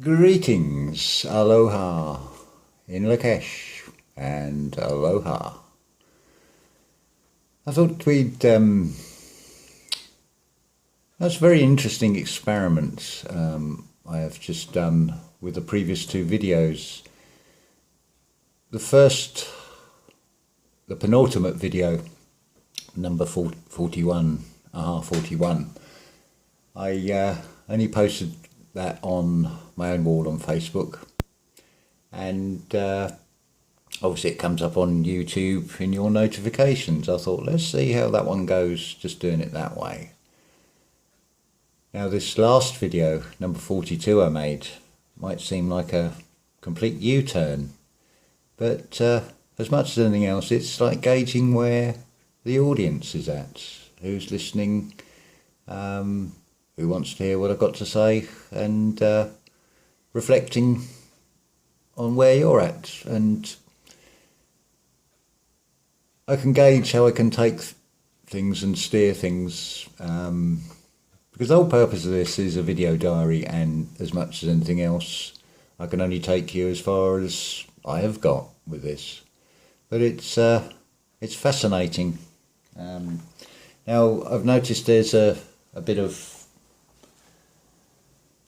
Greetings, Aloha, Inlakkesh, and Aloha. I thought that's a very interesting experiment I have just done with the previous two videos. The penultimate video, number 41, I only posted that on my own wall on Facebook, and obviously it comes up on YouTube in your notifications. I thought, let's see how that one goes, just doing it that way. Now this last video, number 42 I made, might seem like a complete U-turn, but as much as anything else, it's like gauging where the audience is at, who's listening, who wants to hear what I've got to say, and reflecting on where you're at. And I can gauge how I can take things and steer things, because the whole purpose of this is a video diary, and as much as anything else, I can only take you as far as I have got with this. But it's fascinating. Now I've noticed there's a bit of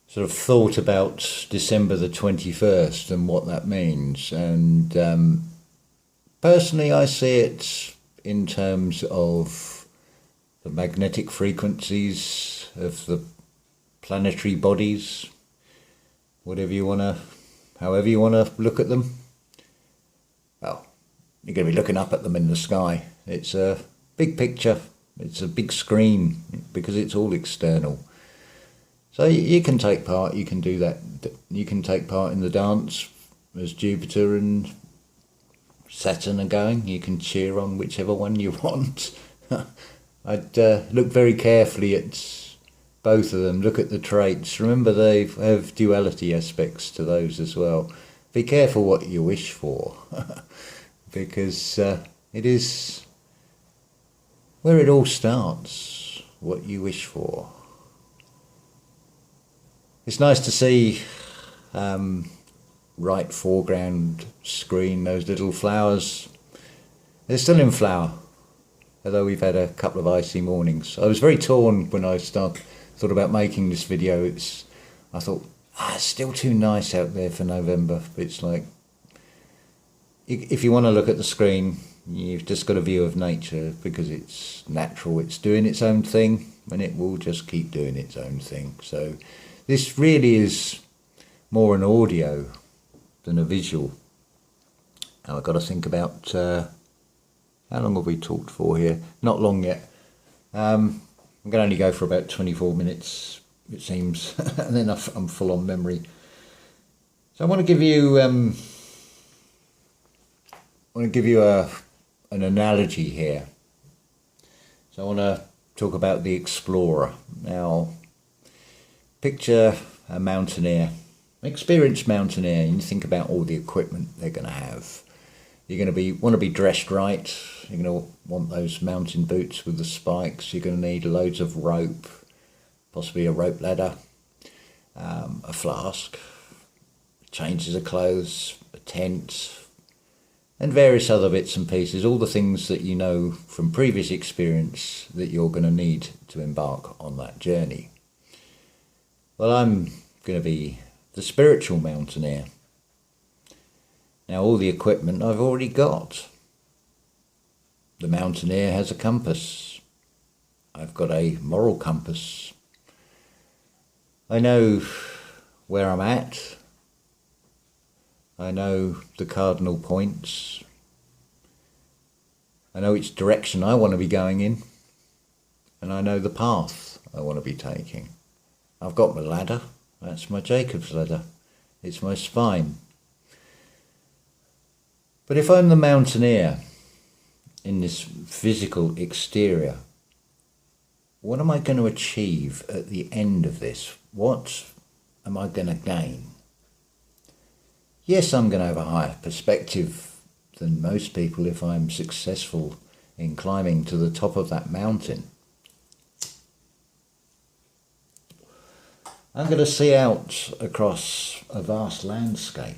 sort of thought about December the 21st and what that means, and personally I see it in terms of the magnetic frequencies of the planetary bodies, however you want to look at them. Well, you're going to be looking up at them in the sky. It's a big picture, it's a big screen, because it's all external. So you can take part, you can do that, you can take part in the dance as Jupiter and Saturn are going. You can cheer on whichever one you want. I'd look very carefully at both of them, look at the traits. Remember, they have duality aspects to those as well. Be careful what you wish for, because it is where it all starts, what you wish for. It's nice to see right foreground screen, those little flowers. They're still in flower, although we've had a couple of icy mornings. I was very torn when I thought about making this video. I thought, it's still too nice out there for November. It's like, if you want to look at the screen, you've just got a view of nature, because it's natural, it's doing its own thing, and it will just keep doing its own thing. So this really is more an audio than a visual. Now I've got to think about how long have we talked for here? Not long yet. I'm going to only go for about 24 minutes, it seems, and then I'm full on memory. So I want to give you an analogy here. So I want to talk about the explorer. Now, picture a mountaineer, an experienced mountaineer, and you think about all the equipment they're going to have. You're going to want to be dressed right. You're going to want those mountain boots with the spikes. You're going to need loads of rope, possibly a rope ladder, a flask, changes of clothes, a tent, and various other bits and pieces, all the things that you know from previous experience that you're going to need to embark on that journey. Well, I'm going to be the spiritual mountaineer. Now, all the equipment I've already got. The mountaineer has a compass. I've got a moral compass. I know where I'm at. I know the cardinal points. I know which direction I want to be going in. And I know the path I want to be taking. I've got my ladder. That's my Jacob's ladder. It's my spine. But if I'm the mountaineer in this physical exterior, what am I going to achieve at the end of this? What am I going to gain? Yes, I'm going to have a higher perspective than most people if I'm successful in climbing to the top of that mountain. I'm going to see out across a vast landscape,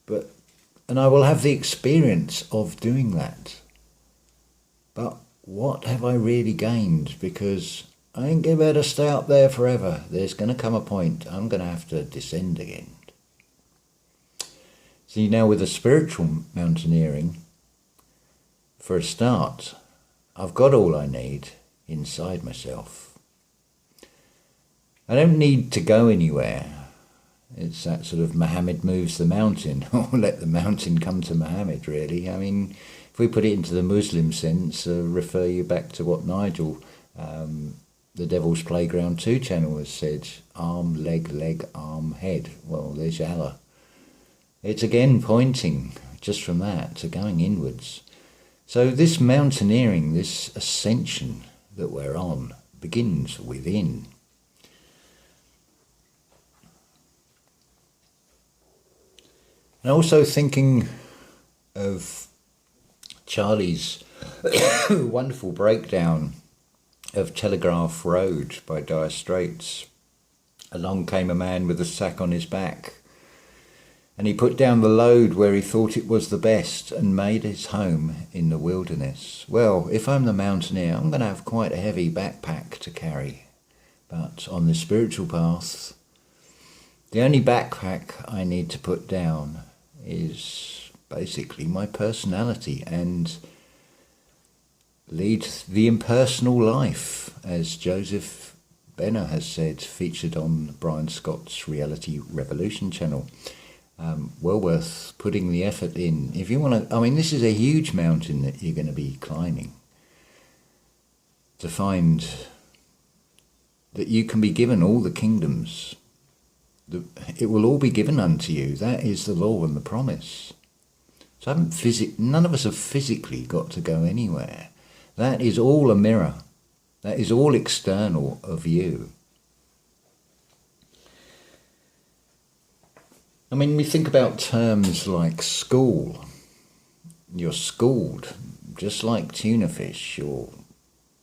and I will have the experience of doing that. But what have I really gained? Because I ain't going to be able to stay up there forever. There's going to come a point I'm going to have to descend again. See, now with the spiritual mountaineering, for a start, I've got all I need inside myself. I don't need to go anywhere. It's that sort of Muhammad moves the mountain, or let the mountain come to Muhammad, really. I mean, if we put it into the Muslim sense, refer you back to what Nigel, the Devil's Playground 2 channel, has said, arm, leg, arm, head. Well, there's Allah. It's again pointing, just from that, to going inwards. So this mountaineering, this ascension that we're on, begins within. And also thinking of Charlie's wonderful breakdown of Telegraph Road by Dire Straits. Along came a man with a sack on his back, and he put down the load where he thought it was the best and made his home in the wilderness. Well, if I'm the mountaineer, I'm going to have quite a heavy backpack to carry. But on the spiritual path, the only backpack I need to put down is basically my personality and lead the impersonal life, as Joseph Benner has said, featured on Brian Scott's Reality Revolution channel. Well worth putting the effort in. If you want to, I mean, this is a huge mountain that you're going to be climbing. To find that you can be given all the kingdoms. It will all be given unto you. That is the law and the promise. So none of us have physically got to go anywhere. That is all a mirror. That is all external of you. I mean, we think about terms like school. You're schooled, just like tuna fish, you're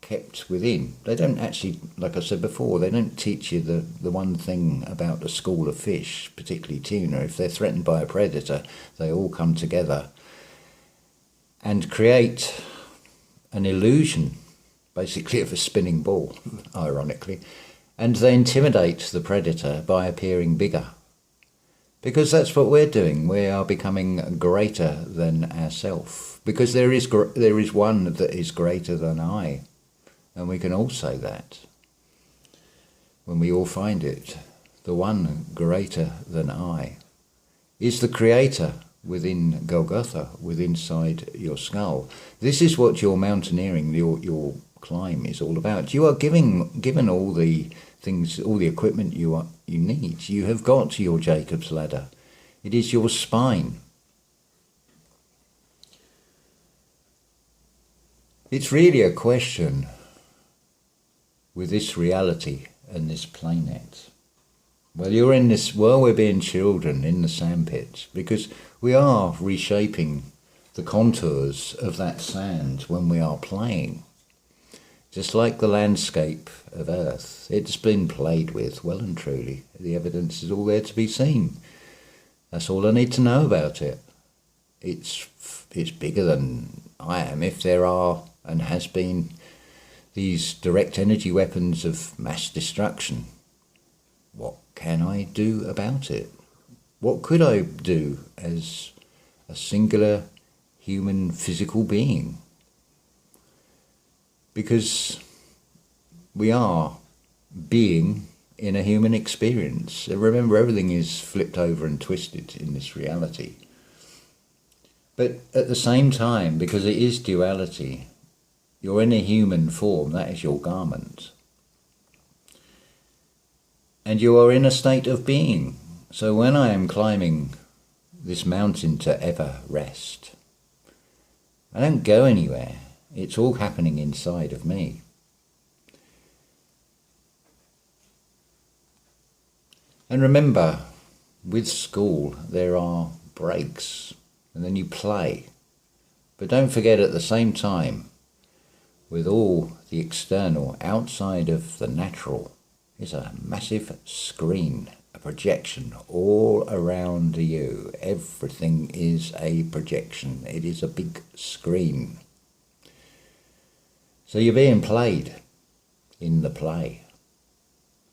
kept within. They don't actually, like I said before, they don't teach you the one thing about a school of fish, particularly tuna. If they're threatened by a predator, they all come together and create an illusion, basically, of a spinning ball, ironically, and they intimidate the predator by appearing bigger. Because that's what we're doing. We are becoming greater than ourself. Because there is one that is greater than I. And we can all say that when we all find it. The one greater than I is the creator within Golgotha, within inside your skull. This is what your mountaineering, your climb is all about. You are given all the things, all the equipment you need. You have got your Jacob's ladder. It is your spine. It's really a question with this reality and this planet. Well, you're in this, well, we're being children in the sandpit, because we are reshaping the contours of that sand when we are playing. Just like the landscape of Earth, it's been played with well and truly. The evidence is all there to be seen. That's all I need to know about it. It's bigger than I am. If there are and has been these direct energy weapons of mass destruction, what can I do about it? What could I do as a singular human physical being? Because we are being in a human experience. Remember, everything is flipped over and twisted in this reality. But at the same time, because it is duality, you're in a human form, that is your garment. And you are in a state of being. So when I am climbing this mountain to ever rest, I don't go anywhere. It's all happening inside of me. And remember, with school, there are breaks, and then you play. But don't forget, at the same time, with all the external, outside of the natural, is a massive screen, a projection all around you. Everything is a projection. It is a big screen. So you're being played in the play.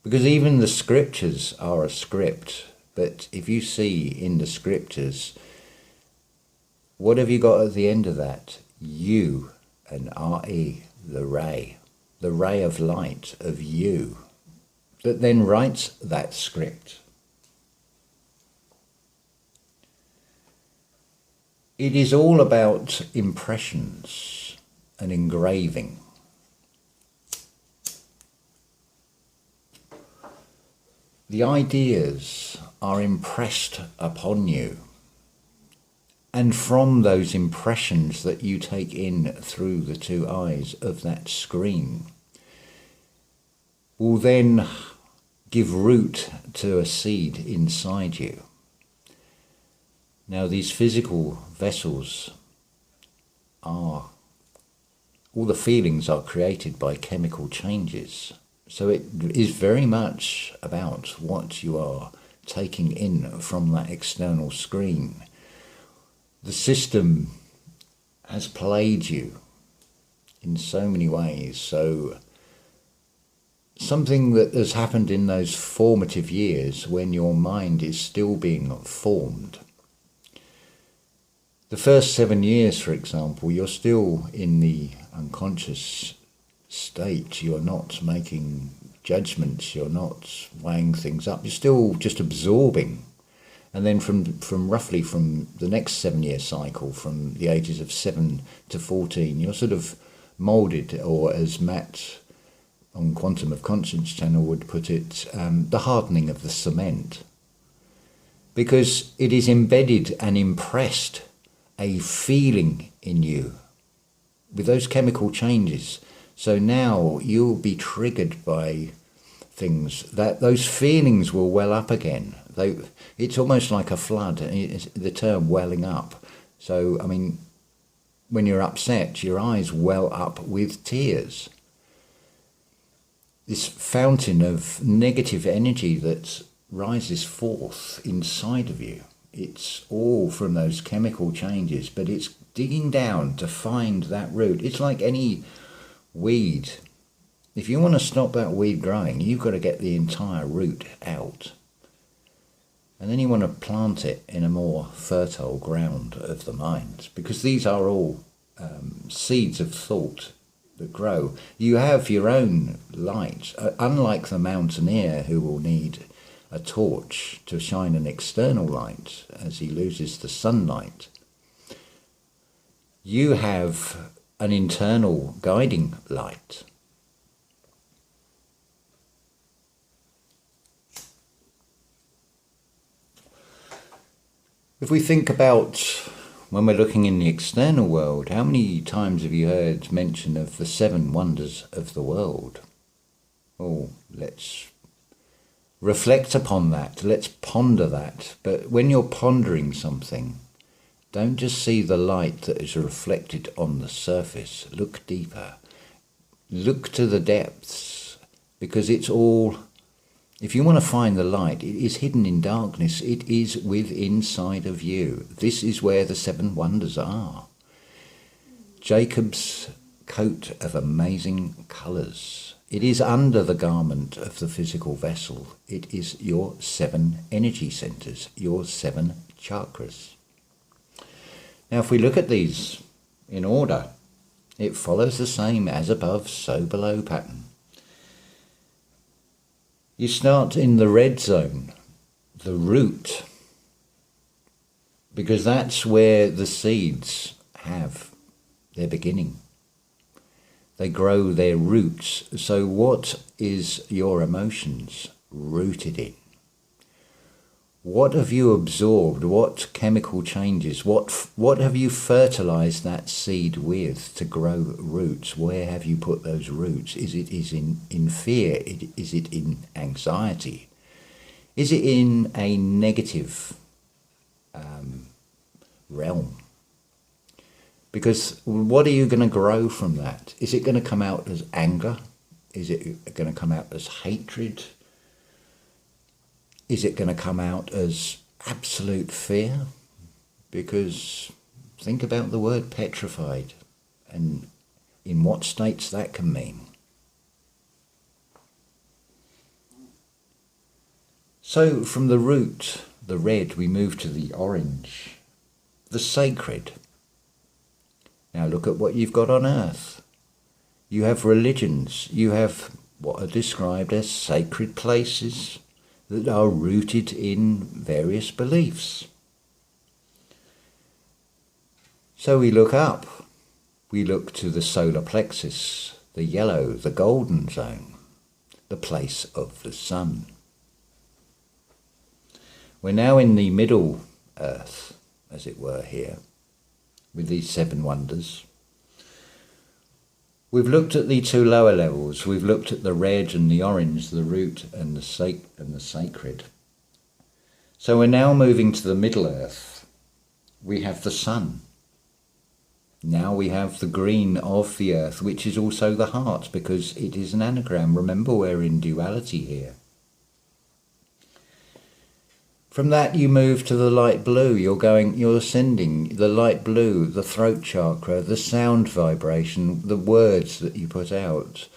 Because even the scriptures are a script. But if you see in the scriptures, what have you got at the end of that? You and R-E, the ray of light of you, that then writes that script. It is all about impressions and engraving. The ideas are impressed upon you, and from those impressions that you take in through the two eyes of that screen will then give root to a seed inside you. Now these physical vessels all the feelings are created by chemical changes. So it is very much about what you are taking in from that external screen. The system has played you in so many ways. So something that has happened in those formative years when your mind is still being formed. The first 7 years, for example, you're still in the unconscious state. You're not making judgments. You're not weighing things up. You're still just absorbing. And then from roughly from the next 7-year cycle, from the ages of 7 to 14, you're sort of moulded, or as Matt on Quantum of Conscience channel would put it, the hardening of the cement. Because it is embedded and impressed a feeling in you with those chemical changes. So now you'll be triggered by things that those feelings will well up again. It's almost like a flood, the term welling up. So, I mean, when you're upset, your eyes well up with tears. This fountain of negative energy that rises forth inside of you. It's all from those chemical changes, but it's digging down to find that root. It's like any weed. If you want to stop that weed growing, you've got to get the entire root out. And then you want to plant it in a more fertile ground of the mind, because these are all seeds of thought that grow. You have your own light, unlike the mountaineer who will need a torch to shine an external light as he loses the sunlight. You have an internal guiding light. If we think about when we're looking in the external world, how many times have you heard mention of the 7 wonders of the world? Oh, let's reflect upon that. Let's ponder that. But when you're pondering something, don't just see the light that is reflected on the surface. Look deeper. Look to the depths, because it's all... If you want to find the light, it is hidden in darkness. It is within inside of you. This is where the 7 wonders are. Jacob's coat of amazing colours. It is under the garment of the physical vessel. It is your 7 energy centres, your 7 chakras. Now, if we look at these in order, it follows the same as above, so below pattern. You start in the red zone, the root, because that's where the seeds have their beginning. They grow their roots. So what is your emotions rooted in? What have you absorbed? What chemical changes? What have you fertilized that seed with to grow roots? Where have you put those roots? Is it in fear? Is it in anxiety? Is it in a negative realm? Because what are you going to grow from that? Is it going to come out as anger, Is it going to come out as hatred? Is it going to come out as absolute fear? Because think about the word petrified and in what states that can mean. So from the root, the red, we move to the orange, the sacred. Now look at what you've got on earth. You have religions, you have what are described as sacred places that are rooted in various beliefs. So we look up, we look to the solar plexus, the yellow, the golden zone, the place of the sun. We're now in the middle earth, as it were, here, with these 7 wonders. We've looked at the 2 lower levels. We've looked at the red and the orange, the root and the sacred. So we're now moving to the middle earth. We have the sun. Now we have the green of the earth, which is also the heart, because it is an anagram. Remember, we're in duality here. From that you move to the light blue. You're ascending the light blue, the throat chakra, the sound vibration, the words that you put out.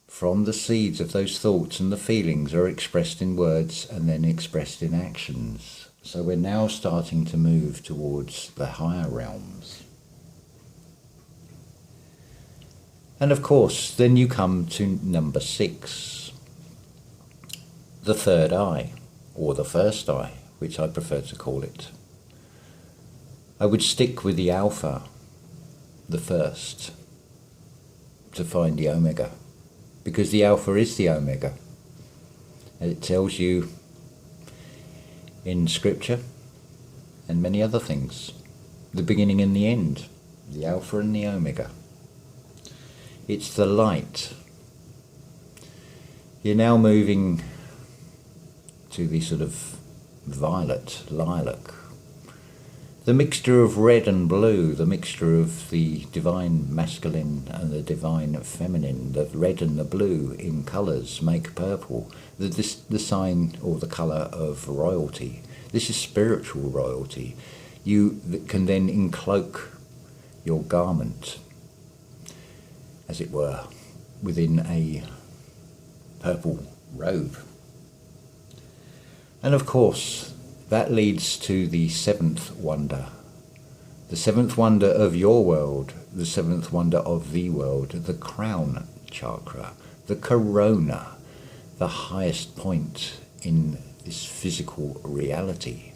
From the seeds of those thoughts and the feelings are expressed in words and then expressed in actions. So we're now starting to move towards the higher realms. And of course, then you come to number 6, the third eye. Or the first eye, which I prefer to call it. I would stick with the alpha, the first, to find the omega, because the alpha is the omega. And it tells you in scripture and many other things, the beginning and the end, the alpha and the omega. It's the light. You're now moving to the sort of violet, lilac, the mixture of red and blue, the mixture of the divine masculine and the divine feminine, the red and the blue in colours make purple, the sign or the colour of royalty. This is spiritual royalty. You can then encloak your garment, as it were, within a purple robe. And of course, that leads to the 7th wonder. The 7th wonder of your world, the 7th wonder of the world, the crown chakra, the corona, the highest point in this physical reality,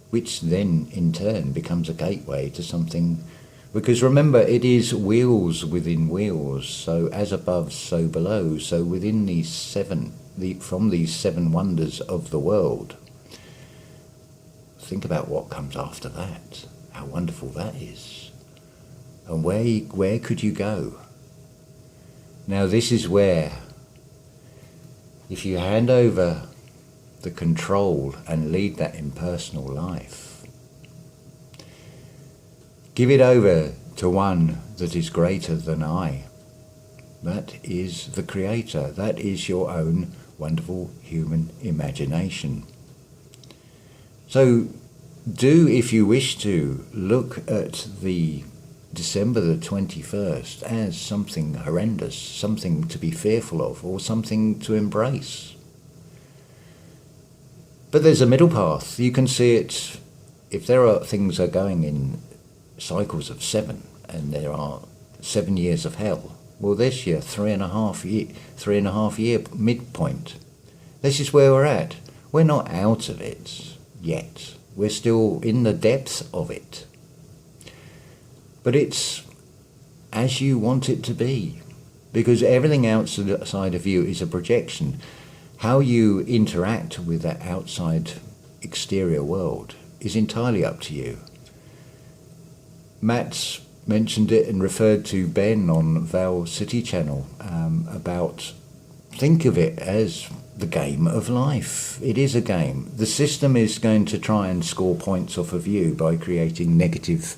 which then in turn becomes a gateway to something. Because remember, it is wheels within wheels, so as above, so below. So within these 7, from these 7 wonders of the world, think about what comes after that, how wonderful that is. And where could you go? Now this is where, if you hand over the control and lead that impersonal life, give it over to one that is greater than I. That is the Creator. That is your own wonderful human imagination. So do, if you wish to, look at the December the 21st as something horrendous, something to be fearful of, or something to embrace. But there's a middle path. You can see it, if there are things are going in cycles of 7, and there are 7 years of hell. Well, this year, 3.5 year midpoint. This is where we're at. We're not out of it yet. We're still in the depths of it. But it's as you want it to be, because everything outside of you is a projection. How you interact with that outside exterior world is entirely up to you. Matt's mentioned it and referred to Ben on Val City Channel about, think of it as the game of life. It is a game. The system is going to try and score points off of you by creating negative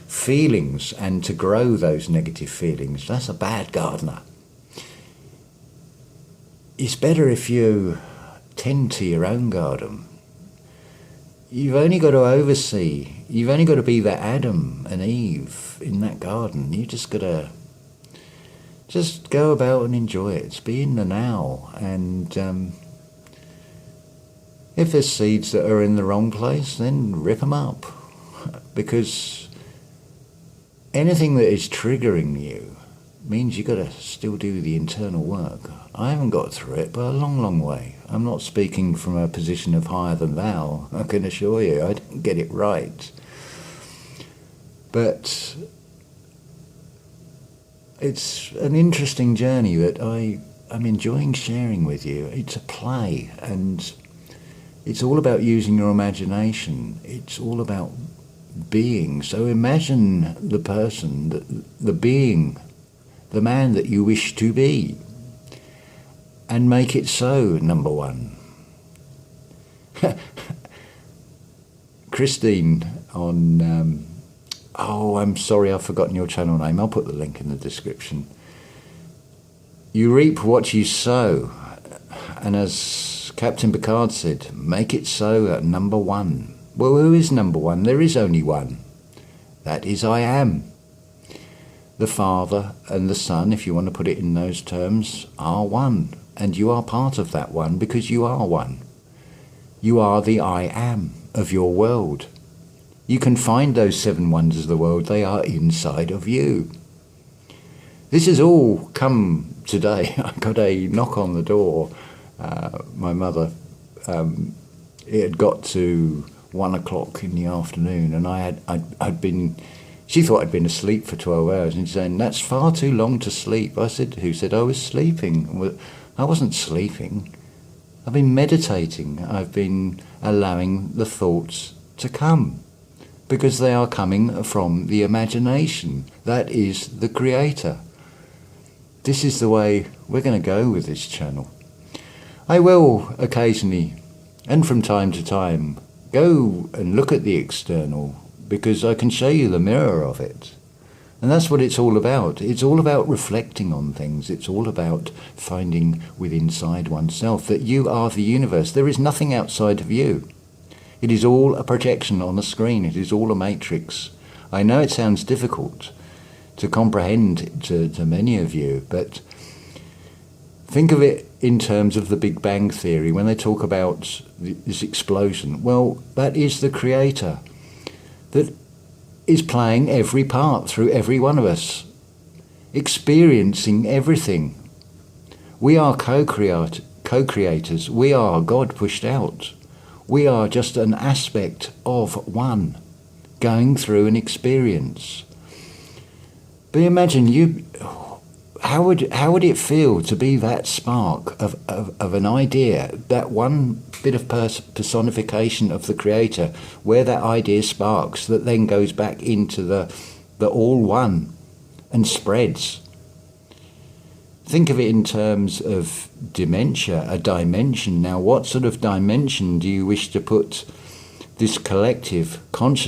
feelings, and to grow those negative feelings, that's a bad gardener. it's better if you tend to your own garden. You've only got to oversee. You've only got to be the Adam and Eve in that garden. You just got to just go about and enjoy it. Be in the now. And if there's seeds that are in the wrong place, then rip them up. Because anything that is triggering you means you've got to still do the internal work. I haven't got through it by a long, long way. I'm not speaking from a position of higher than thou, I can assure you. I didn't get it right. But it's an interesting journey that I'm enjoying sharing with you. It's a play, and it's all about using your imagination. It's all about being. So imagine the person, the being, the man that you wish to be, and make it so, number one. Christine on, I'm sorry, I've forgotten your channel name. I'll put the link in the description. You reap what you sow. And as Captain Picard said, make it so at number one. Well, who is number one? There is only one. That is I am. The Father and the Son, if you want to put it in those terms, are one. And you are part of that one because you are one. You are the I am of your world. You can find those 7 wonders of the world. They are inside of you. This has all come today. I got a knock on the door. My mother, it had got to 1 o'clock in the afternoon, and I'd been, she thought I'd been asleep for 12 hours, and she's saying, that's far too long to sleep. I said, who said I was sleeping? Well, I wasn't sleeping. I've been meditating. I've been allowing the thoughts to come, because they are coming from the imagination. That is the creator. This is the way we're going to go with this channel. I will occasionally, and from time to time, go and look at the external, because I can show you the mirror of it. And that's what it's all about. It's all about reflecting on things. It's all about finding within inside oneself that you are the universe. There is nothing outside of you. It is all a projection on a screen. It is all a matrix. I know it sounds difficult to comprehend to many of you, but think of it in terms of the Big Bang Theory. When they talk about this explosion, well, that is the creator that is playing every part through every one of us, experiencing everything. We are co-creators. We are God pushed out. We are just an aspect of one, going through an experience. But imagine how would it feel to be that spark of an idea, that one bit of personification of the creator, where that idea sparks, that then goes back into the all one and spreads. Think of it in terms of dementia, a dimension. Now, what sort of dimension do you wish to put this collective consciousness